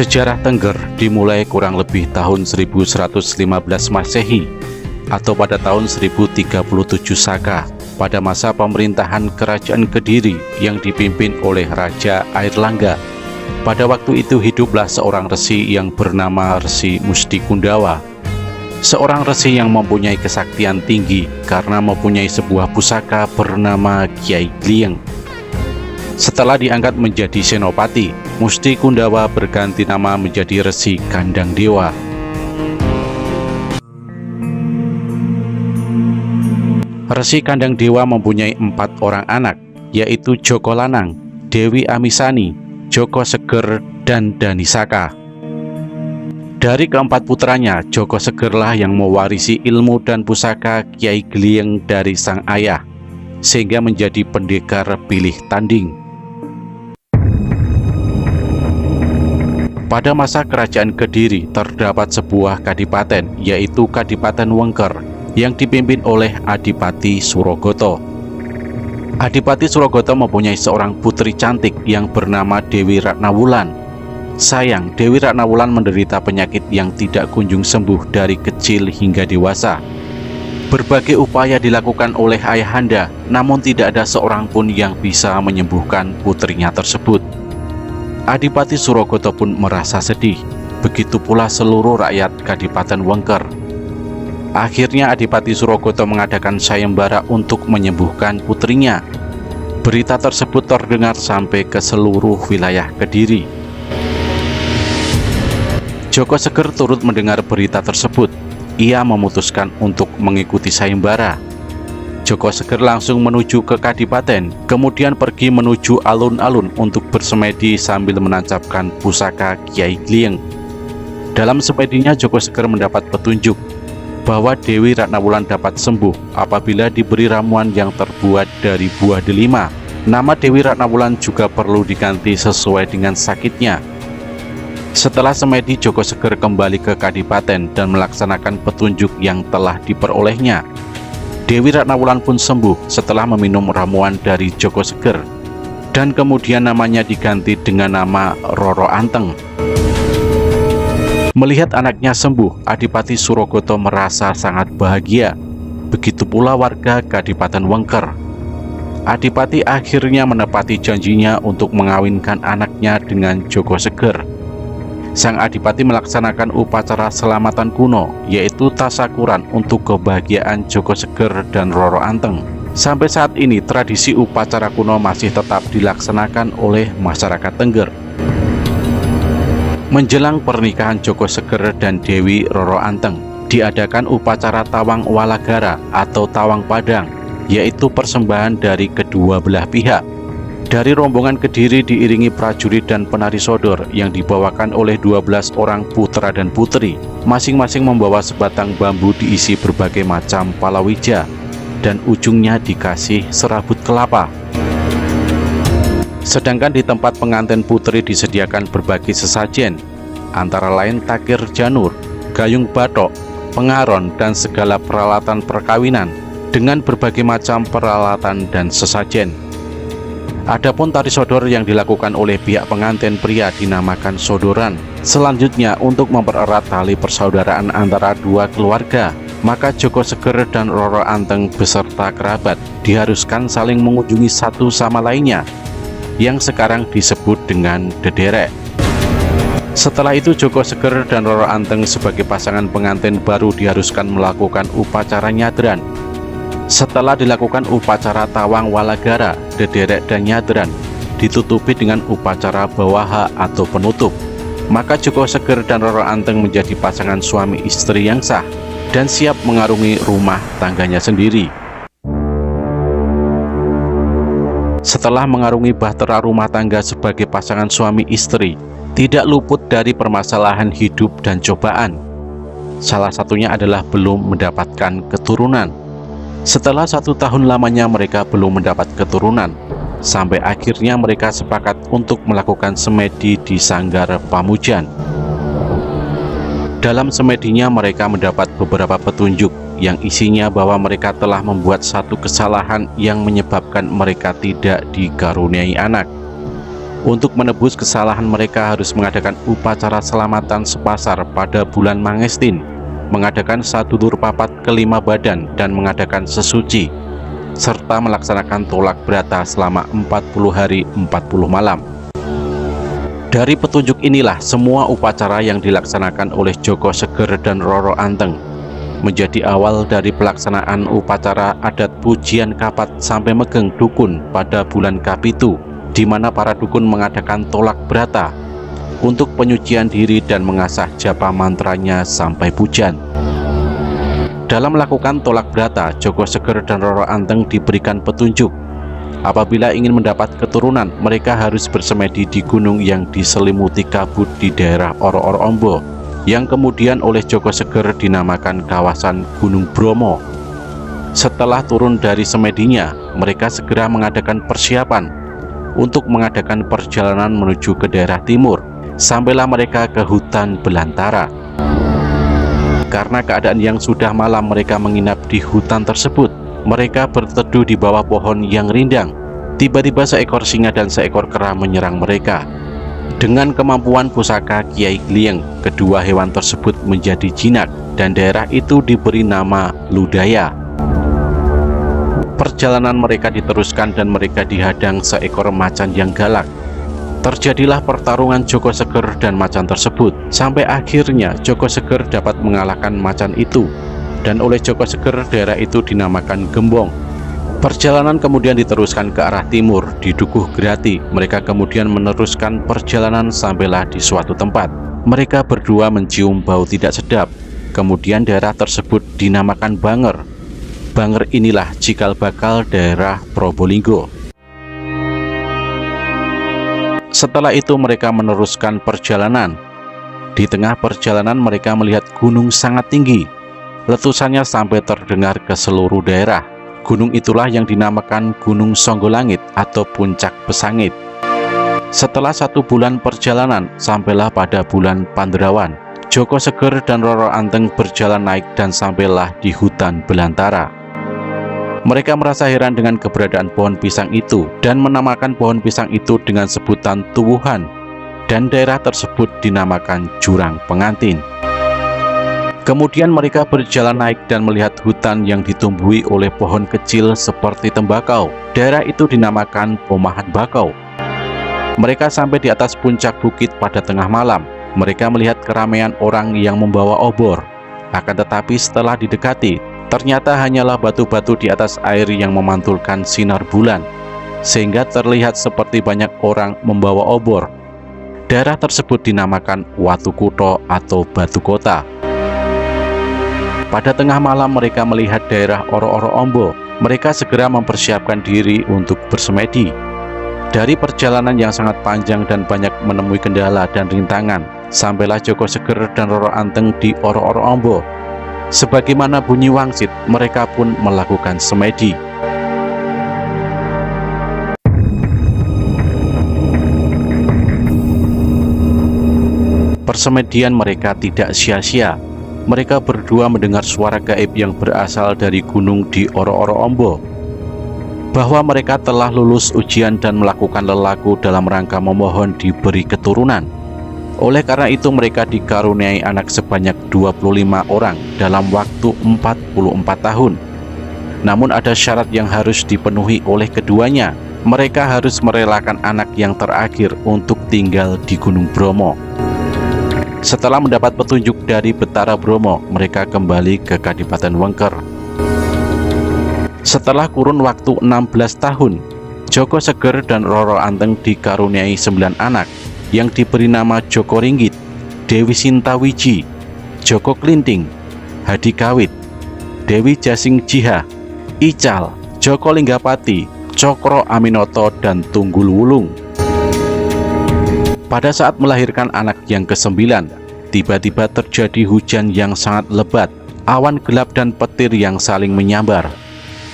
Sejarah Tengger dimulai kurang lebih tahun 1115 Masehi atau pada tahun 1037 Saka pada masa pemerintahan Kerajaan Kediri yang dipimpin oleh Raja Airlangga. Pada waktu itu hiduplah seorang resi yang bernama Resi Musti Kundawa. Seorang resi yang mempunyai kesaktian tinggi karena mempunyai sebuah pusaka bernama Kiai Glieng. Setelah diangkat menjadi senopati, Musti Kundawa berganti nama menjadi Resi Kandang Dewa. Resi Kandang Dewa mempunyai 4 orang anak, yaitu Joko Lanang, Dewi Amisani, Joko Seger, dan Danisaka. Dari keempat putranya, Joko Segerlah yang mewarisi ilmu dan pusaka Kiai Glieng dari sang ayah, sehingga menjadi pendekar pilih tanding. Pada masa Kerajaan Kediri terdapat sebuah kadipaten, yaitu Kadipaten Wengker, yang dipimpin oleh Adipati Surogoto. Adipati Surogoto mempunyai seorang putri cantik yang bernama Dewi Ratnawulan. Sayang, Dewi Ratnawulan menderita penyakit yang tidak kunjung sembuh dari kecil hingga dewasa. Berbagai upaya dilakukan oleh ayahanda, namun tidak ada seorang pun yang bisa menyembuhkan putrinya tersebut. Adipati Surogoto pun merasa sedih, begitu pula seluruh rakyat Kadipaten Wengker. Akhirnya Adipati Surogoto mengadakan sayembara untuk menyembuhkan putrinya. Berita tersebut terdengar sampai ke seluruh wilayah Kediri. Joko Seger turut mendengar berita tersebut. Ia memutuskan untuk mengikuti sayembara. Joko Seger langsung menuju ke Kadipaten, kemudian pergi menuju alun-alun untuk bersemedi sambil menancapkan pusaka Kiai Glieng. Dalam semedinya Joko Seger mendapat petunjuk bahwa Dewi Ratnawulan dapat sembuh apabila diberi ramuan yang terbuat dari buah delima. Nama Dewi Ratnawulan juga perlu diganti sesuai dengan sakitnya. Setelah semedi, Joko Seger kembali ke Kadipaten dan melaksanakan petunjuk yang telah diperolehnya. Dewi Ratnawulan pun sembuh setelah meminum ramuan dari Joko Seger, dan kemudian namanya diganti dengan nama Roro Anteng. Melihat anaknya sembuh, Adipati Surogoto merasa sangat bahagia. Begitu pula warga Kadipaten Wengker. Adipati akhirnya menepati janjinya untuk mengawinkan anaknya dengan Joko Seger. Sang Adipati melaksanakan upacara selamatan kuno, yaitu tasakuran untuk kebahagiaan Joko Seger dan Roro Anteng. Sampai saat ini, tradisi upacara kuno masih tetap dilaksanakan oleh masyarakat Tengger. Menjelang pernikahan Joko Seger dan Dewi Roro Anteng, diadakan upacara Tawang Walagara atau Tawang Padang, yaitu persembahan dari kedua belah pihak. Dari rombongan Kediri diiringi prajurit dan penari sodor yang dibawakan oleh 12 orang putra dan putri. Masing-masing membawa sebatang bambu diisi berbagai macam palawija dan ujungnya dikasih serabut kelapa. Sedangkan di tempat pengantin putri disediakan berbagai sesajen, antara lain takir janur, gayung batok, pengaron, dan segala peralatan perkawinan dengan berbagai macam peralatan dan sesajen. Adapun tari sodor yang dilakukan oleh pihak pengantin pria dinamakan sodoran. Selanjutnya, untuk mempererat tali persaudaraan antara dua keluarga, maka Joko Seger dan Roro Anteng beserta kerabat diharuskan saling mengunjungi satu sama lainnya, yang sekarang disebut dengan dederek. Setelah itu Joko Seger dan Roro Anteng sebagai pasangan pengantin baru diharuskan melakukan upacara nyadran. Setelah dilakukan upacara Tawang Walagara, dederek dan nyadran ditutupi dengan upacara bawaha atau penutup. Maka Joko Seger dan Roro Anteng menjadi pasangan suami istri yang sah dan siap mengarungi rumah tangganya sendiri. Setelah mengarungi bahtera rumah tangga sebagai pasangan suami istri, tidak luput dari permasalahan hidup dan cobaan. Salah satunya adalah belum mendapatkan keturunan. Setelah 1 tahun lamanya mereka belum mendapat keturunan, sampai akhirnya mereka sepakat untuk melakukan semedi di Sanggar Pamujan. Dalam semedinya mereka mendapat beberapa petunjuk yang isinya bahwa mereka telah membuat satu kesalahan yang menyebabkan mereka tidak dikaruniai anak. Untuk menebus kesalahan, mereka harus mengadakan upacara selamatan sepasar pada bulan Mangestin, mengadakan sadulur papat kelima badan dan mengadakan sesuci, serta melaksanakan tolak brata selama 40 hari 40 malam. Dari petunjuk inilah semua upacara yang dilaksanakan oleh Joko Seger dan Roro Anteng menjadi awal dari pelaksanaan upacara adat pujian kapat sampai megeng dukun pada bulan Kapitu, di mana para dukun mengadakan tolak brata untuk penyucian diri dan mengasah japa mantranya sampai pujan. Dalam melakukan tolak brata, Joko Seger dan Roro Anteng diberikan petunjuk. Apabila ingin mendapat keturunan, mereka harus bersemedi di gunung yang diselimuti kabut di daerah Oro-Oro Ombo, yang kemudian oleh Joko Seger dinamakan kawasan Gunung Bromo. Setelah turun dari semedinya, mereka segera mengadakan persiapan untuk mengadakan perjalanan menuju ke daerah timur. Sampailah mereka ke hutan belantara. Karena keadaan yang sudah malam, mereka menginap di hutan tersebut. Mereka berteduh di bawah pohon yang rindang. Tiba-tiba seekor singa dan seekor kera menyerang mereka. Dengan kemampuan pusaka Kiai Glieng, kedua hewan tersebut menjadi jinak dan daerah itu diberi nama Ludaya. Perjalanan mereka diteruskan dan mereka dihadang seekor macan yang galak. Terjadilah pertarungan Joko Seger dan macan tersebut, sampai akhirnya Joko Seger dapat mengalahkan macan itu, dan oleh Joko Seger daerah itu dinamakan Gembong. Perjalanan kemudian diteruskan ke arah timur di Dukuh Grati. Mereka kemudian meneruskan perjalanan sampailah di suatu tempat. Mereka berdua mencium bau tidak sedap. Kemudian daerah tersebut dinamakan Banger. Banger inilah cikal bakal daerah Probolinggo. Setelah itu mereka meneruskan perjalanan. Di tengah perjalanan mereka melihat gunung sangat tinggi. Letusannya sampai terdengar ke seluruh daerah. Gunung itulah yang dinamakan Gunung Songgolangit atau Puncak Besangit. Setelah 1 bulan perjalanan, sampailah pada bulan Pandrawan. Joko Seger dan Roro Anteng berjalan naik dan sampailah di hutan belantara. Mereka merasa heran dengan keberadaan pohon pisang itu dan menamakan pohon pisang itu dengan sebutan Tuwuhan, dan daerah tersebut dinamakan Jurang Pengantin. Kemudian mereka berjalan naik dan melihat hutan yang ditumbuhi oleh pohon kecil seperti tembakau. Daerah itu dinamakan Pomahan Bakau. Mereka sampai di atas puncak bukit pada tengah malam. Mereka melihat keramaian orang yang membawa obor. Akan tetapi setelah didekati, ternyata hanyalah batu-batu di atas air yang memantulkan sinar bulan, sehingga terlihat seperti banyak orang membawa obor. Daerah tersebut dinamakan Watu Kuto atau Batu Kota. Pada tengah malam mereka melihat daerah Oro-Oro Ombo. Mereka segera mempersiapkan diri untuk bersemedi. Dari perjalanan yang sangat panjang dan banyak menemui kendala dan rintangan, sampailah Joko Seger dan Roro Anteng di Oro-Oro Ombo. Sebagaimana bunyi wangsit, mereka pun melakukan semedi. Persemedian mereka tidak sia-sia. Mereka berdua mendengar suara gaib yang berasal dari gunung di Oro-Oro Ombo, bahwa mereka telah lulus ujian dan melakukan lelaku dalam rangka memohon diberi keturunan. Oleh karena itu mereka dikaruniai anak sebanyak 25 orang dalam waktu 44 tahun. Namun ada syarat yang harus dipenuhi oleh keduanya. Mereka harus merelakan anak yang terakhir untuk tinggal di Gunung Bromo. Setelah mendapat petunjuk dari Betara Bromo, mereka kembali ke Kadipaten Wengker. Setelah kurun waktu 16 tahun, Joko Seger dan Roro Anteng dikaruniai 9 anak yang diberi nama Joko Ringgit, Dewi Sintawiji, Joko Klinting, Hadi Kawit, Dewi Jasing Jiha, Ical, Joko Linggapati, Cokro Aminoto, dan Tunggul Wulung. Pada saat melahirkan anak yang ke-9, tiba-tiba terjadi hujan yang sangat lebat, awan gelap dan petir yang saling menyambar.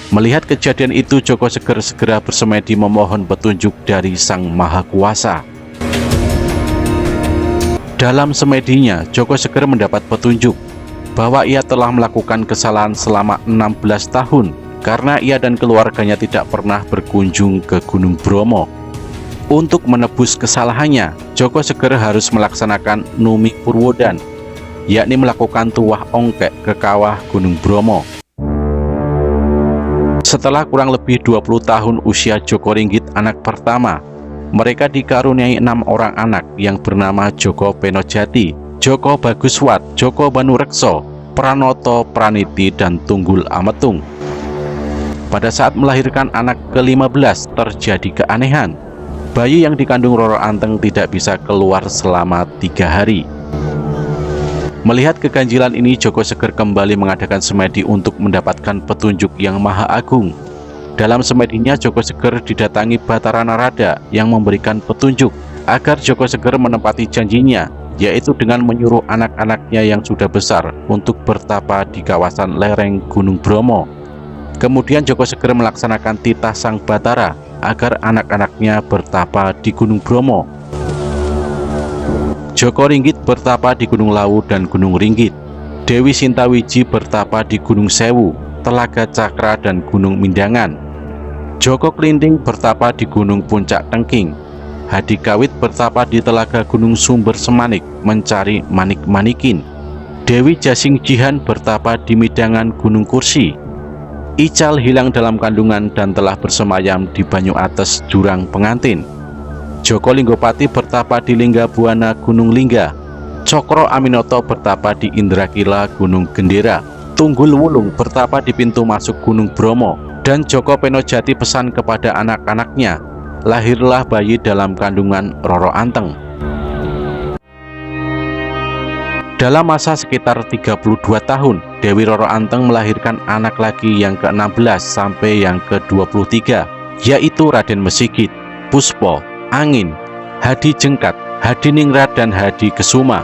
Melihat kejadian itu, Joko Seger segera bersemedi memohon petunjuk dari Sang Maha Kuasa. Dalam semedinya, Joko Seger mendapat petunjuk bahwa ia telah melakukan kesalahan selama 16 tahun karena ia dan keluarganya tidak pernah berkunjung ke Gunung Bromo. Untuk menebus kesalahannya, Joko Seger harus melaksanakan Numi Purwodan, yakni melakukan tuwah ongkek ke kawah Gunung Bromo. Setelah kurang lebih 20 tahun usia Joko Ringgit anak pertama, mereka dikaruniai 6 orang anak yang bernama Joko Penojati, Joko Baguswat, Joko Banurekso, Pranoto Praniti, dan Tunggul Ametung. Pada saat melahirkan anak ke-15 terjadi keanehan. Bayi yang dikandung Roro Anteng tidak bisa keluar selama 3 hari. Melihat keganjilan ini, Joko Seger kembali mengadakan semedi untuk mendapatkan petunjuk yang maha agung. Dalam semedinya, Joko Seger didatangi Batara Narada yang memberikan petunjuk agar Joko Seger menepati janjinya, yaitu dengan menyuruh anak-anaknya yang sudah besar untuk bertapa di kawasan lereng Gunung Bromo. Kemudian Joko Seger melaksanakan titah sang Batara agar anak-anaknya bertapa di Gunung Bromo. Joko Ringgit bertapa di Gunung Lawu dan Gunung Ringgit. Dewi Sintawiji bertapa di Gunung Sewu, Telaga Cakra, dan Gunung Mindangan. Joko Klinting bertapa di Gunung Puncak Tengking. Hadi Kawit bertapa di Telaga Gunung Sumber Semanik mencari manik-manikin. Dewi Jasing Jihan bertapa di Midangan Gunung Kursi. Ical hilang dalam kandungan dan telah bersemayam di Banyu Ates Jurang Pengantin. Joko Linggopati bertapa di Linggabuana Gunung Lingga. Cokro Aminoto bertapa di Indrakila Gunung Gendera. Tunggul Wulung bertapa di pintu masuk Gunung Bromo. Dan Joko Penojati pesan kepada anak-anaknya, lahirlah bayi dalam kandungan Roro Anteng. Dalam masa sekitar 32 tahun, Dewi Roro Anteng melahirkan anak lagi yang ke-16 sampai yang ke-23, yaitu Raden Mesigit, Puspo, Angin, Hadi Jengkat, Hadi Ningrat, dan Hadi Kesuma.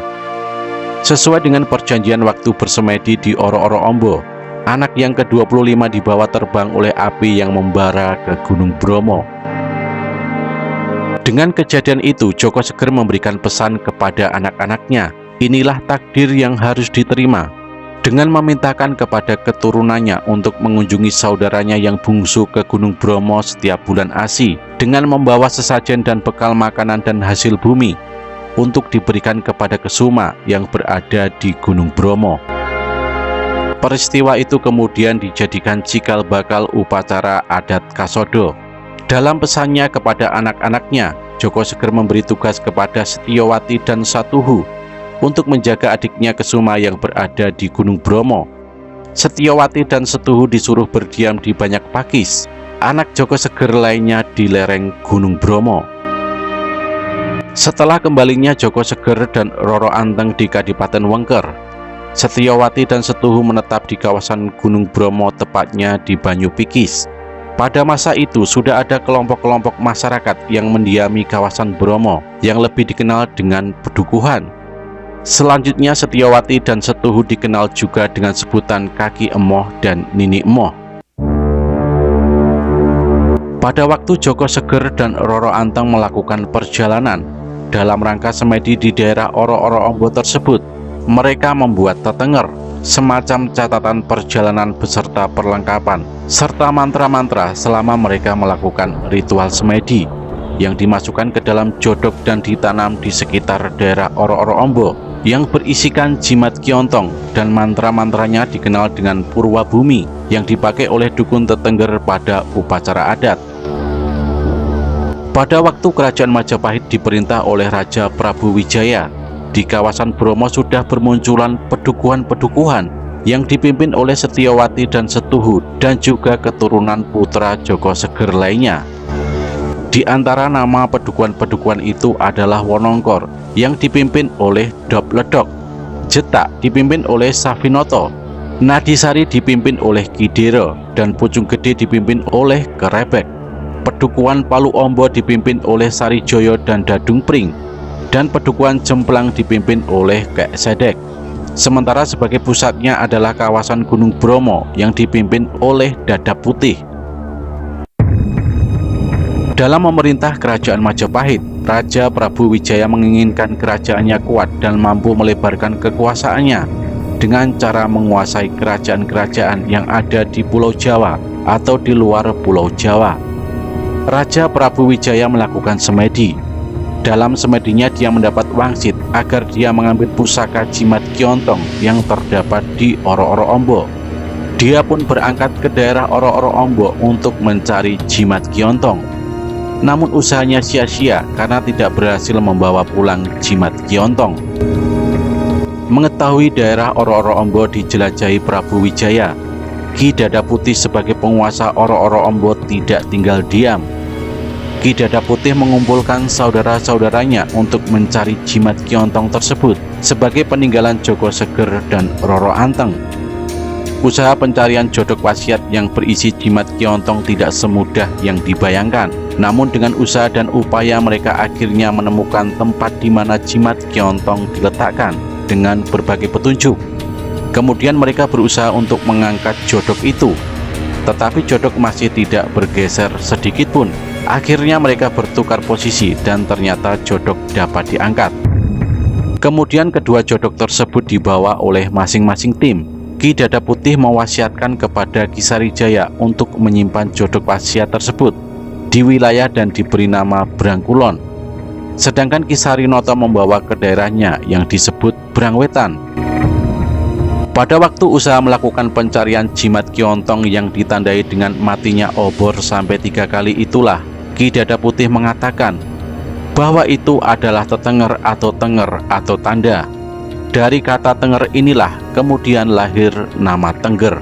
Sesuai dengan perjanjian waktu bersemedi di Oro-Oro Ombo, anak yang ke-25 dibawa terbang oleh api yang membara ke Gunung Bromo. Dengan kejadian itu, Joko Seger memberikan pesan kepada anak-anaknya, inilah takdir yang harus diterima, dengan memintakan kepada keturunannya untuk mengunjungi saudaranya yang bungsu ke Gunung Bromo setiap bulan Asi, dengan membawa sesajen dan bekal makanan dan hasil bumi untuk diberikan kepada Kesuma yang berada di Gunung Bromo. Peristiwa itu kemudian dijadikan cikal bakal upacara adat Kasodo. Dalam pesannya kepada anak-anaknya, Joko Seger memberi tugas kepada Setyowati dan Satuhu untuk menjaga adiknya Kesuma yang berada di Gunung Bromo. Setyowati dan Setuhu disuruh berdiam di Banyak Pakis, anak Joko Seger lainnya di lereng Gunung Bromo. Setelah kembalinya Joko Seger dan Roro Anteng di Kadipaten Wengker, Setyowati dan Setuhu menetap di kawasan Gunung Bromo, tepatnya di Banyu Pikis. Pada masa itu sudah ada kelompok-kelompok masyarakat yang mendiami kawasan Bromo yang lebih dikenal dengan Pedukuhan. Selanjutnya Setyowati dan Setuhu dikenal juga dengan sebutan Kaki Emoh dan Nini Emoh. Pada waktu Joko Seger dan Roro Anteng melakukan perjalanan dalam rangka semedi di daerah Oro-Oro Ombo tersebut, mereka membuat tetenger, semacam catatan perjalanan beserta perlengkapan, serta mantra-mantra selama mereka melakukan ritual semedi, yang dimasukkan ke dalam jodok dan ditanam di sekitar daerah Oro-Oro Ombo, yang berisikan jimat kiontong, dan mantra-mantranya dikenal dengan Purwa Bumi yang dipakai oleh dukun tetengger pada upacara adat. Pada waktu kerajaan Majapahit diperintah oleh Raja Prabu Wijaya, di kawasan Bromo sudah bermunculan pedukuhan-pedukuhan yang dipimpin oleh Setyowati dan Setuhu dan juga keturunan putra Joko Seger lainnya. Di antara nama pedukuhan-pedukuhan itu adalah Wonongkor yang dipimpin oleh Dobledok, Jetak dipimpin oleh Safinoto, Nadisari dipimpin oleh Kidero, dan Pucung Gede dipimpin oleh Kerebek. Pedukuhan Palu Ombo dipimpin oleh Sarijoyo dan Dadung Pring, dan Pedukuhan Jemplang dipimpin oleh Kek Sedek. Sementara sebagai pusatnya adalah kawasan Gunung Bromo yang dipimpin oleh Dadap Putih. Dalam memerintah kerajaan Majapahit, Raja Prabu Wijaya menginginkan kerajaannya kuat dan mampu melebarkan kekuasaannya dengan cara menguasai kerajaan-kerajaan yang ada di Pulau Jawa atau di luar Pulau Jawa. Raja Prabu Wijaya melakukan semedi. Dalam semedinya dia mendapat wangsit agar dia mengambil pusaka jimat Kiontong yang terdapat di Oro-Oro Ombo. Dia pun berangkat ke daerah Oro-Oro Ombo untuk mencari jimat Kiontong. Namun usahanya sia-sia karena tidak berhasil membawa pulang jimat Kiontong. Mengetahui daerah Oro-Oro Ombo dijelajahi Prabu Wijaya, Ki Dada Putih sebagai penguasa Oro-Oro Ombo tidak tinggal diam. Ki Dada Putih mengumpulkan saudara-saudaranya untuk mencari jimat Kiontong tersebut sebagai peninggalan Joko Seger dan Roro Anteng. Usaha pencarian jodok wasiat yang berisi jimat Kiontong tidak semudah yang dibayangkan. Namun dengan usaha dan upaya mereka akhirnya menemukan tempat di mana jimat Kiontong diletakkan dengan berbagai petunjuk. Kemudian mereka berusaha untuk mengangkat jodok itu, tetapi jodok masih tidak bergeser sedikit pun. Akhirnya mereka bertukar posisi dan ternyata jodok dapat diangkat. Kemudian kedua jodok tersebut dibawa oleh masing-masing tim. Ki Dada Putih mewasiatkan kepada Ki Sarijaya untuk menyimpan jodok wasiat tersebut di wilayah dan diberi nama Brangkulon. Sedangkan Ki Sarinoto membawa ke daerahnya yang disebut Brangwetan. Pada waktu usaha melakukan pencarian jimat Kiontong yang ditandai dengan matinya obor sampai 3 kali itulah Ki Dada Putih mengatakan bahwa itu adalah tetenger atau tenger atau tanda. Dari kata tenger inilah kemudian lahir nama Tengger.